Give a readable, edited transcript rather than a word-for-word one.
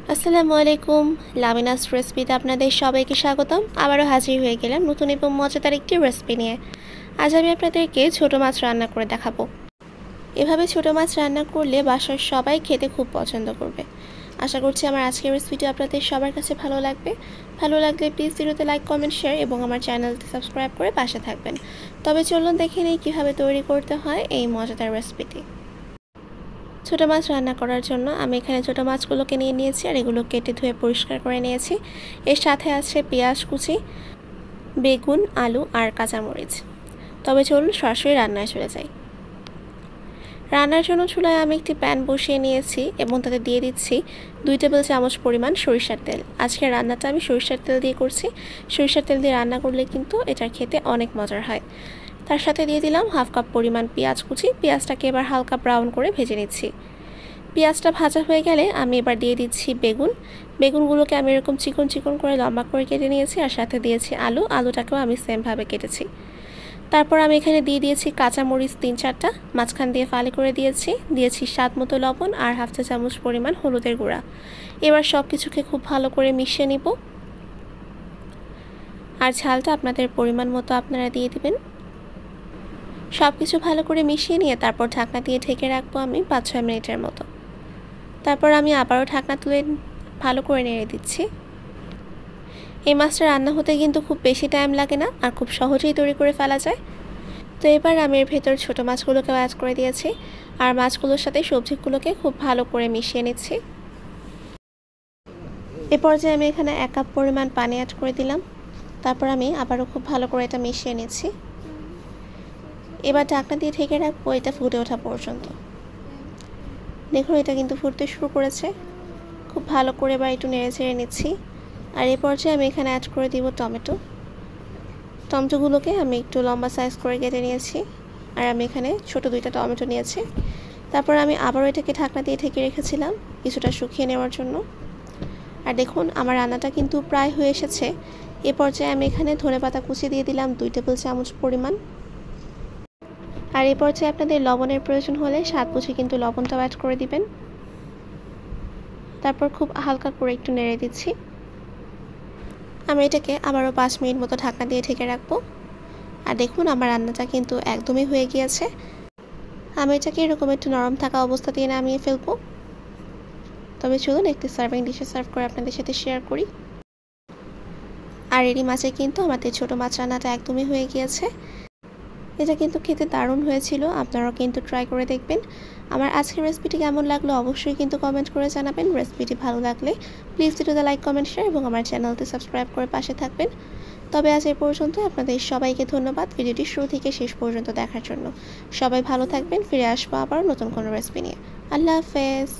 আসসালামু আলাইকুম। লামিনাস রেসিপিতে আপনাদের সবাইকে স্বাগতম। আবারও হাজির হয়ে গেলাম নতুন এবং মজাদার একটি রেসিপি নিয়ে। আজ আমি আপনাদেরকে ছোট মাছ রান্না করে দেখাবো। এভাবে ছোট মাছ রান্না করলে বাসার সবাই খেতে খুব পছন্দ করবে। আশা করছি আমার আজকের রেসিপিটি আপনাদের সবার কাছে ভালো লাগবে। ভালো লাগলে প্লিজ ভিডিওতে লাইক, কমেন্ট, শেয়ার এবং আমার চ্যানেলটি সাবস্ক্রাইব করে পাশে থাকবেন। তবে চলুন দেখে নিই কীভাবে তৈরি করতে হয় এই মজাদার রেসিপিটি। ছোটো মাছ রান্না করার জন্য আমি এখানে ছোটো মাছগুলোকে নিয়ে নিয়েছি আর এগুলো কেটে ধুয়ে পরিষ্কার করে নিয়েছি। এর সাথে আছে পেঁয়াজ কুচি, বেগুন, আলু আর কাঁচামরিচ। তবে চলুন সরাসরি রান্নায় চলে যাই। রান্নার জন্য চুলায় আমি একটি প্যান বসিয়ে নিয়েছি এবং তাতে দিয়ে দিচ্ছি 2 টেবিল চামচ পরিমাণ সরিষার তেল। আজকে রান্নাটা আমি সরিষার তেল দিয়ে করছি। সরিষার তেল দিয়ে রান্না করলে কিন্তু এটা খেতে অনেক মজার হয়। তার সাথে দিয়ে দিলাম হাফ কাপ পরিমাণ পেঁয়াজ কুচি। পেঁয়াজটাকে এবার হালকা ব্রাউন করে ভেজে নিচ্ছি। পেঁয়াজটা ভাজা হয়ে গেলে আমি এবার দিয়ে দিচ্ছি বেগুন। বেগুনগুলোকে আমি এরকম চিকন চিকন করে লম্বা করে কেটে নিয়েছি আর সাথে দিয়েছি আলু। আলুটাকেও আমি সেমভাবে কেটেছি। তারপর আমি এখানে দিয়ে দিয়েছি কাঁচামরিচ 3-4টা, মাঝখান দিয়ে ফালি করে দিয়েছি স্বাদ মতো লবণ আর হাফ চা চামচ পরিমাণ হলুদের গুঁড়া। এবার সব কিছুকে খুব ভালো করে মিশিয়ে নিব। আর ঝালটা আপনাদের পরিমাণ মতো আপনারা দিয়ে দিবেন। সব কিছু ভালো করে মিশিয়ে নিয়ে তারপর ঢাকনা দিয়ে ঢেকে রাখবো আমি 5-6 মিনিটের মতো। তারপর আমি আবারও ঢাকনা তুলে ভালো করে নেড়ে দিচ্ছি। এই মাছটা রান্না হতে কিন্তু খুব বেশি টাইম লাগে না আর খুব সহজেই তৈরি করে ফেলা যায়। তো এবার আমি এর ভেতর ছোটো মাছগুলোকে অ্যাড করে দিয়েছি আর মাছগুলোর সাথে সবজিগুলোকে খুব ভালো করে মিশিয়ে নিচ্ছি। এ পর্যায়ে আমি এখানে 1 কাপ পরিমাণ পানি অ্যাড করে দিলাম। তারপর আমি আবারও খুব ভালো করে এটা মিশিয়ে নিচ্ছি। এবার ঢাকনা দিয়ে ঢেকে রাখবো এটা ফুটে ওঠা পর্যন্ত। দেখুন এটা কিন্তু ফুটতে শুরু করেছে। খুব ভালো করে এবার একটু নেড়ে চেড়ে নিচ্ছি। আর এই পর্যায়ে আমি এখানে অ্যাড করে দিব টমেটো। টমেটোগুলোকে আমি একটু লম্বা সাইজ করে কেটে নিয়েছি আর আমি এখানে ছোট 2টা টমেটো নিয়েছি। তারপর আমি আবারও এটাকে ঢাকনা দিয়ে ঢেকে রেখেছিলাম কিছুটা শুকিয়ে নেওয়ার জন্য। আর দেখুন আমার রান্নাটা কিন্তু প্রায় হয়ে এসেছে। এ পর্যায়ে আমি এখানে ধনেপাতা কুচি দিয়ে দিলাম 2 টেবিল চামচ পরিমাণ। আর এই পর্যায়ে আপনাদের লবণের প্রয়োজন হলে স্বাদ বুঝে কিন্তু লবণটাও অ্যাড করে দিবেন। তারপর খুব হালকা করে একটু নেড়ে দিচ্ছি। আমি এটাকে আবারও 5 মিনিট মতো ঢাকনা দিয়ে ঢেকে রাখবো। আর দেখুন আমার রান্নাটা কিন্তু একদমই হয়ে গিয়েছে। আমি এটাকে এরকম একটু নরম থাকা অবস্থা দিয়ে নামিয়ে ফেলবো। তবে চলুন একটি সার্ভিং ডিশে সার্ভ করে আপনাদের সাথে শেয়ার করি। আর এরই মাঝে কিন্তু আমাদের ছোটো মাছ রান্নাটা একদমই হয়ে গিয়েছে। এটা কিন্তু খেতে দারুণ হয়েছিল। আপনারাও কিন্তু ট্রাই করে দেখবেন। আমার আজকের রেসিপিটি কেমন লাগলো অবশ্যই কিন্তু কমেন্ট করে জানাবেন। রেসিপিটি ভালো লাগলে প্লিজ ভিডিওতে লাইক, কমেন্ট, শেয়ার এবং আমার চ্যানেলটি সাবস্ক্রাইব করে পাশে থাকবেন। তবে আজ এই পর্যন্ত। আপনাদের সবাইকে ধন্যবাদ ভিডিওটি শুরু থেকে শেষ পর্যন্ত দেখার জন্য। সবাই ভালো থাকবেন। ফিরে আসবো আবার নতুন কোনো রেসিপি নিয়ে। আল্লাহ হাফেজ।